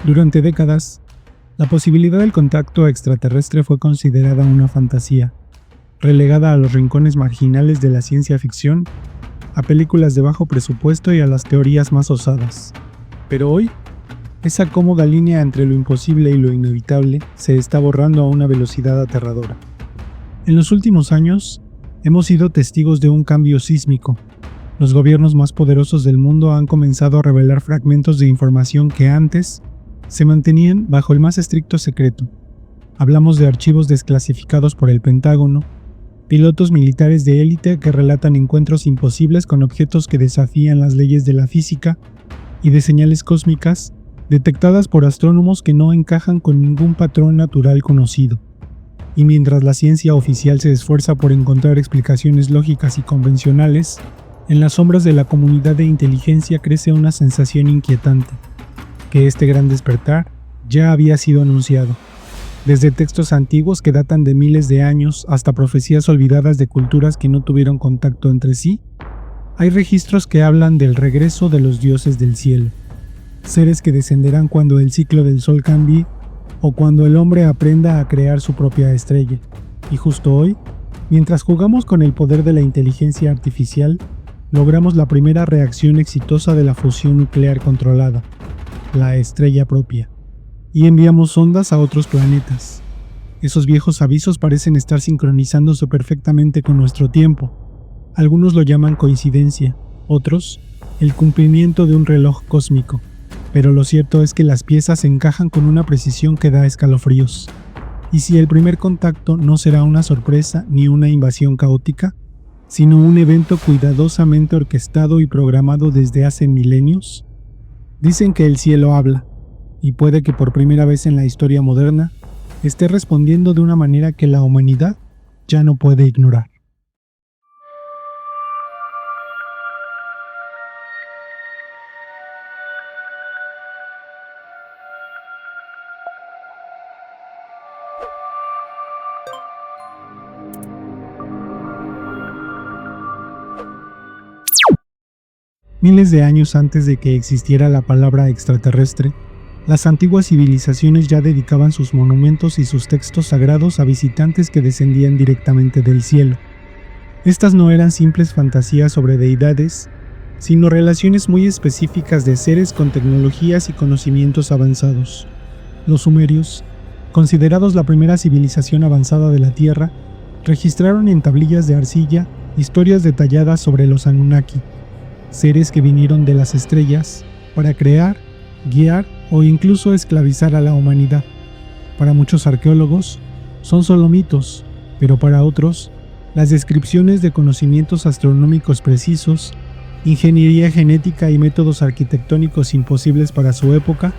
Durante décadas, la posibilidad del contacto extraterrestre fue considerada una fantasía, relegada a los rincones marginales de la ciencia ficción, a películas de bajo presupuesto y a las teorías más osadas. Pero hoy, esa cómoda línea entre lo imposible y lo inevitable se está borrando a una velocidad aterradora. En los últimos años, hemos sido testigos de un cambio sísmico. Los gobiernos más poderosos del mundo han comenzado a revelar fragmentos de información que antes se mantenían bajo el más estricto secreto. Hablamos de archivos desclasificados por el Pentágono, pilotos militares de élite que relatan encuentros imposibles con objetos que desafían las leyes de la física y de señales cósmicas detectadas por astrónomos que no encajan con ningún patrón natural conocido. Y mientras la ciencia oficial se esfuerza por encontrar explicaciones lógicas y convencionales, en las sombras de la comunidad de inteligencia crece una sensación inquietante, que este gran despertar ya había sido anunciado. Desde textos antiguos que datan de miles de años hasta profecías olvidadas de culturas que no tuvieron contacto entre sí, hay registros que hablan del regreso de los dioses del cielo, seres que descenderán cuando el ciclo del sol cambie o cuando el hombre aprenda a crear su propia estrella. Y justo hoy, mientras jugamos con el poder de la inteligencia artificial, logramos la primera reacción exitosa de la fusión nuclear controlada, la estrella propia, y enviamos sondas a otros planetas. Esos viejos avisos parecen estar sincronizándose perfectamente con nuestro tiempo. Algunos lo llaman coincidencia, otros, el cumplimiento de un reloj cósmico. Pero lo cierto es que las piezas encajan con una precisión que da escalofríos. Y si el primer contacto no será una sorpresa ni una invasión caótica, sino un evento cuidadosamente orquestado y programado desde hace milenios. Dicen que el cielo habla, y puede que por primera vez en la historia moderna esté respondiendo de una manera que la humanidad ya no puede ignorar. Miles de años antes de que existiera la palabra extraterrestre, las antiguas civilizaciones ya dedicaban sus monumentos y sus textos sagrados a visitantes que descendían directamente del cielo. Estas no eran simples fantasías sobre deidades, sino relaciones muy específicas de seres con tecnologías y conocimientos avanzados. Los sumerios, considerados la primera civilización avanzada de la Tierra, registraron en tablillas de arcilla historias detalladas sobre los Anunnaki, seres que vinieron de las estrellas para crear, guiar o incluso esclavizar a la humanidad. Para muchos arqueólogos, son solo mitos, pero para otros, las descripciones de conocimientos astronómicos precisos, ingeniería genética y métodos arquitectónicos imposibles para su época,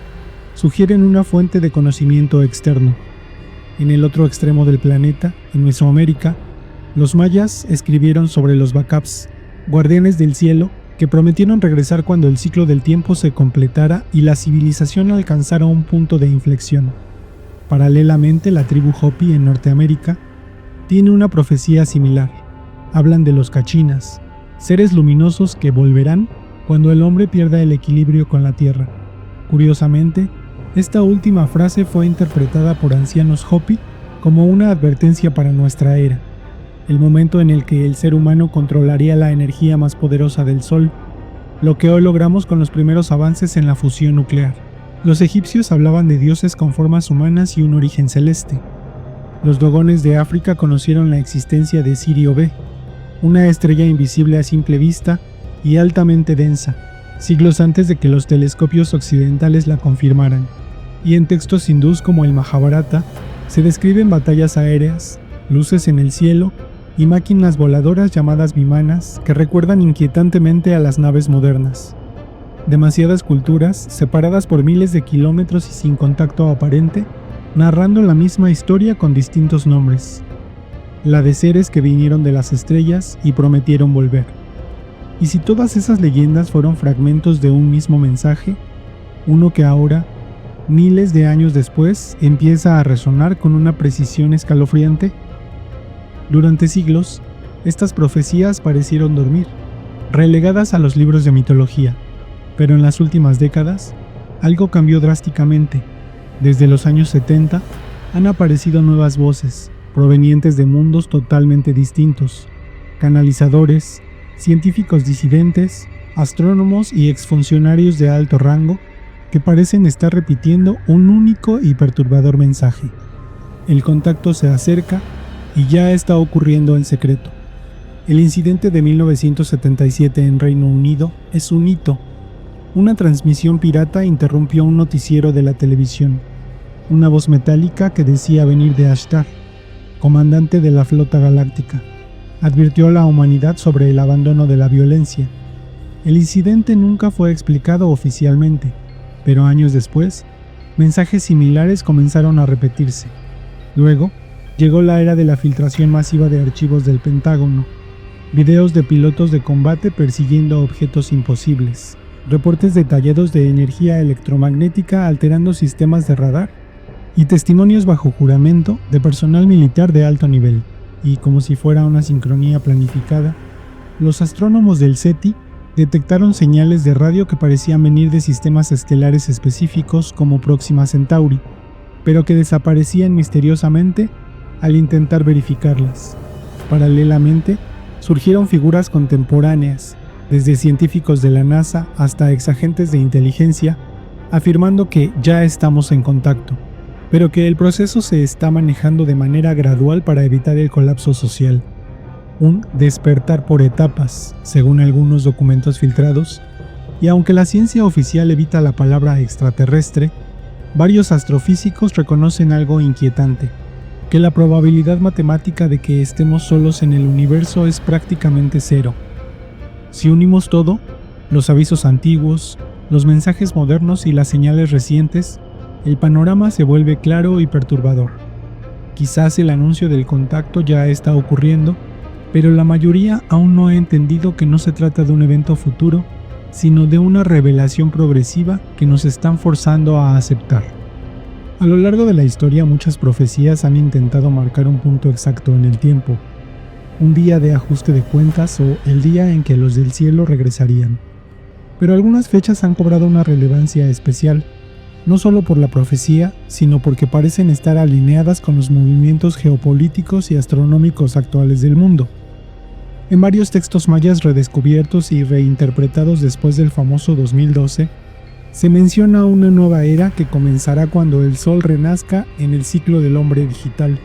sugieren una fuente de conocimiento externo. En el otro extremo del planeta, en Mesoamérica, los mayas escribieron sobre los Bacaps, guardianes del cielo, que prometieron regresar cuando el ciclo del tiempo se completara y la civilización alcanzara un punto de inflexión. Paralelamente, la tribu Hopi en Norteamérica tiene una profecía similar. Hablan de los Cachinas, seres luminosos que volverán cuando el hombre pierda el equilibrio con la tierra. Curiosamente, esta última frase fue interpretada por ancianos Hopi como una advertencia para nuestra era, el momento en el que el ser humano controlaría la energía más poderosa del Sol, lo que hoy logramos con los primeros avances en la fusión nuclear. Los egipcios hablaban de dioses con formas humanas y un origen celeste. Los dogones de África conocieron la existencia de Sirio B, una estrella invisible a simple vista y altamente densa, siglos antes de que los telescopios occidentales la confirmaran. Y en textos hindús como el Mahabharata, se describen batallas aéreas, luces en el cielo y máquinas voladoras llamadas vimanas que recuerdan inquietantemente a las naves modernas. Demasiadas culturas, separadas por miles de kilómetros y sin contacto aparente, narrando la misma historia con distintos nombres. La de seres que vinieron de las estrellas y prometieron volver. Y si todas esas leyendas fueron fragmentos de un mismo mensaje, uno que ahora, miles de años después, empieza a resonar con una precisión escalofriante. Durante siglos, estas profecías parecieron dormir, relegadas a los libros de mitología, pero en las últimas décadas, algo cambió drásticamente. Desde los años 70 han aparecido nuevas voces, provenientes de mundos totalmente distintos, canalizadores, científicos disidentes, astrónomos y exfuncionarios de alto rango que parecen estar repitiendo un único y perturbador mensaje. El contacto se acerca y ya está ocurriendo en secreto. El incidente de 1977 en Reino Unido es un hito. Una transmisión pirata interrumpió un noticiero de la televisión. Una voz metálica que decía venir de Ashtar, comandante de la flota galáctica, advirtió a la humanidad sobre el abandono de la violencia. El incidente nunca fue explicado oficialmente, pero años después, mensajes similares comenzaron a repetirse. Luego, llegó la era de la filtración masiva de archivos del Pentágono, videos de pilotos de combate persiguiendo objetos imposibles, reportes detallados de energía electromagnética alterando sistemas de radar y testimonios bajo juramento de personal militar de alto nivel. Y como si fuera una sincronía planificada, los astrónomos del SETI detectaron señales de radio que parecían venir de sistemas estelares específicos como Próxima Centauri, pero que desaparecían misteriosamente al intentar verificarlas. Paralelamente, surgieron figuras contemporáneas, desde científicos de la NASA hasta exagentes de inteligencia, afirmando que ya estamos en contacto, pero que el proceso se está manejando de manera gradual para evitar el colapso social. Un despertar por etapas, según algunos documentos filtrados, y aunque la ciencia oficial evita la palabra extraterrestre, varios astrofísicos reconocen algo inquietante, que la probabilidad matemática de que estemos solos en el universo es prácticamente cero. Si unimos todo, los avisos antiguos, los mensajes modernos y las señales recientes, el panorama se vuelve claro y perturbador. Quizás el anuncio del contacto ya está ocurriendo, pero la mayoría aún no ha entendido que no se trata de un evento futuro, sino de una revelación progresiva que nos están forzando a aceptar. A lo largo de la historia, muchas profecías han intentado marcar un punto exacto en el tiempo, un día de ajuste de cuentas o el día en que los del cielo regresarían. Pero algunas fechas han cobrado una relevancia especial, no solo por la profecía, sino porque parecen estar alineadas con los movimientos geopolíticos y astronómicos actuales del mundo. En varios textos mayas redescubiertos y reinterpretados después del famoso 2012, se menciona una nueva era que comenzará cuando el Sol renazca en el ciclo del hombre digital.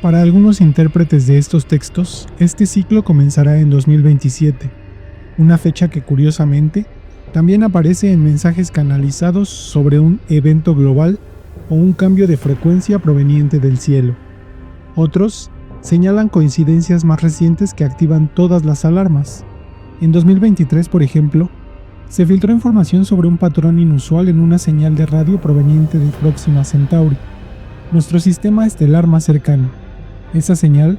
Para algunos intérpretes de estos textos, este ciclo comenzará en 2027, una fecha que curiosamente también aparece en mensajes canalizados sobre un evento global o un cambio de frecuencia proveniente del cielo. Otros señalan coincidencias más recientes que activan todas las alarmas. En 2023, por ejemplo, se filtró información sobre un patrón inusual en una señal de radio proveniente de Próxima Centauri, nuestro sistema estelar más cercano. Esa señal,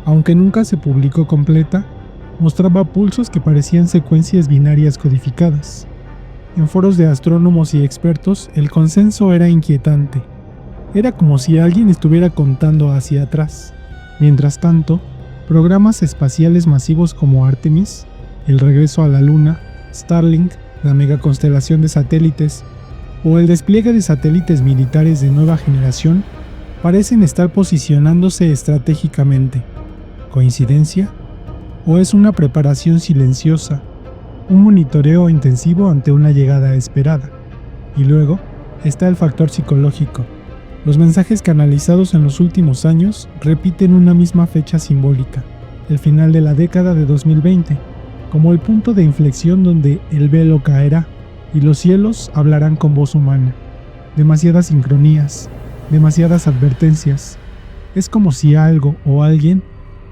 aunque nunca se publicó completa, mostraba pulsos que parecían secuencias binarias codificadas. En foros de astrónomos y expertos, el consenso era inquietante. Era como si alguien estuviera contando hacia atrás. Mientras tanto, programas espaciales masivos como Artemis, el regreso a la Luna, Starlink, la megaconstelación de satélites, o el despliegue de satélites militares de nueva generación parecen estar posicionándose estratégicamente. ¿Coincidencia? ¿O es una preparación silenciosa, un monitoreo intensivo ante una llegada esperada? Y luego está el factor psicológico. Los mensajes canalizados en los últimos años repiten una misma fecha simbólica, el final de la década de 2020, como el punto de inflexión donde el velo caerá y los cielos hablarán con voz humana. Demasiadas sincronías, demasiadas advertencias. Es como si algo o alguien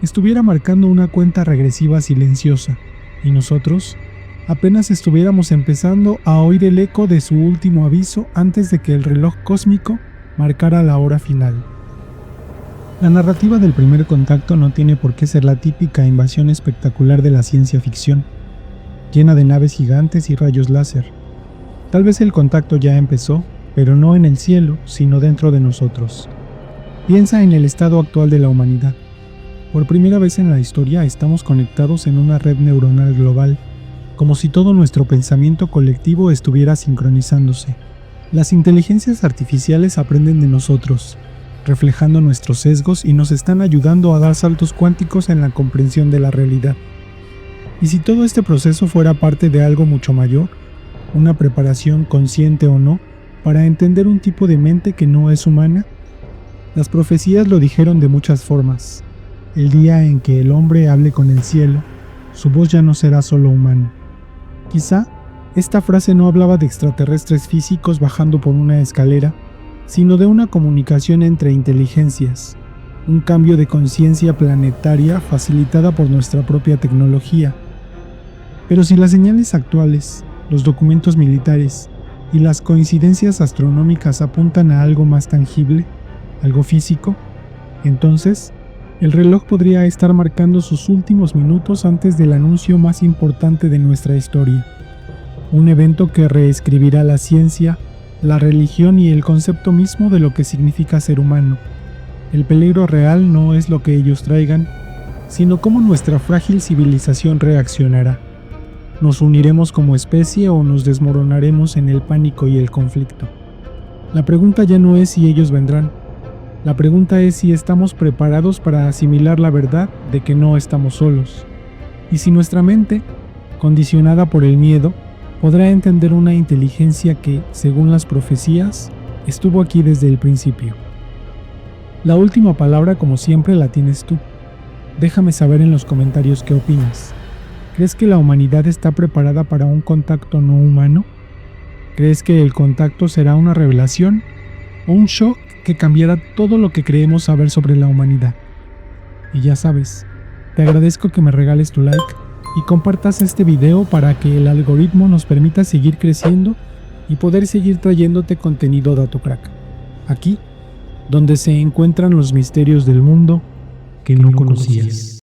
estuviera marcando una cuenta regresiva silenciosa, y nosotros apenas estuviéramos empezando a oír el eco de su último aviso antes de que el reloj cósmico marcara la hora final. La narrativa del primer contacto no tiene por qué ser la típica invasión espectacular de la ciencia ficción, llena de naves gigantes y rayos láser. Tal vez el contacto ya empezó, pero no en el cielo, sino dentro de nosotros. Piensa en el estado actual de la humanidad. Por primera vez en la historia estamos conectados en una red neuronal global, como si todo nuestro pensamiento colectivo estuviera sincronizándose. Las inteligencias artificiales aprenden de nosotros, reflejando nuestros sesgos y nos están ayudando a dar saltos cuánticos en la comprensión de la realidad. Y si todo este proceso fuera parte de algo mucho mayor, una preparación consciente o no, para entender un tipo de mente que no es humana, las profecías lo dijeron de muchas formas. El día en que el hombre hable con el cielo, su voz ya no será solo humana. Quizá esta frase no hablaba de extraterrestres físicos bajando por una escalera, sino de una comunicación entre inteligencias, un cambio de conciencia planetaria facilitada por nuestra propia tecnología. Pero si las señales actuales, los documentos militares y las coincidencias astronómicas apuntan a algo más tangible, algo físico, entonces el reloj podría estar marcando sus últimos minutos antes del anuncio más importante de nuestra historia. Un evento que reescribirá la ciencia, la religión y el concepto mismo de lo que significa ser humano. El peligro real no es lo que ellos traigan, sino cómo nuestra frágil civilización reaccionará. ¿Nos uniremos como especie o nos desmoronaremos en el pánico y el conflicto? La pregunta ya no es si ellos vendrán. La pregunta es si estamos preparados para asimilar la verdad de que no estamos solos. Y si nuestra mente, condicionada por el miedo, podrá entender una inteligencia que, según las profecías, estuvo aquí desde el principio. La última palabra, como siempre, la tienes tú. Déjame saber en los comentarios qué opinas. ¿Crees que la humanidad está preparada para un contacto no humano? ¿Crees que el contacto será una revelación o un shock que cambiará todo lo que creemos saber sobre la humanidad? Y ya sabes, te agradezco que me regales tu like y compartas este video para que el algoritmo nos permita seguir creciendo y poder seguir trayéndote contenido Dato Crack. Aquí, donde se encuentran los misterios del mundo que no conocías.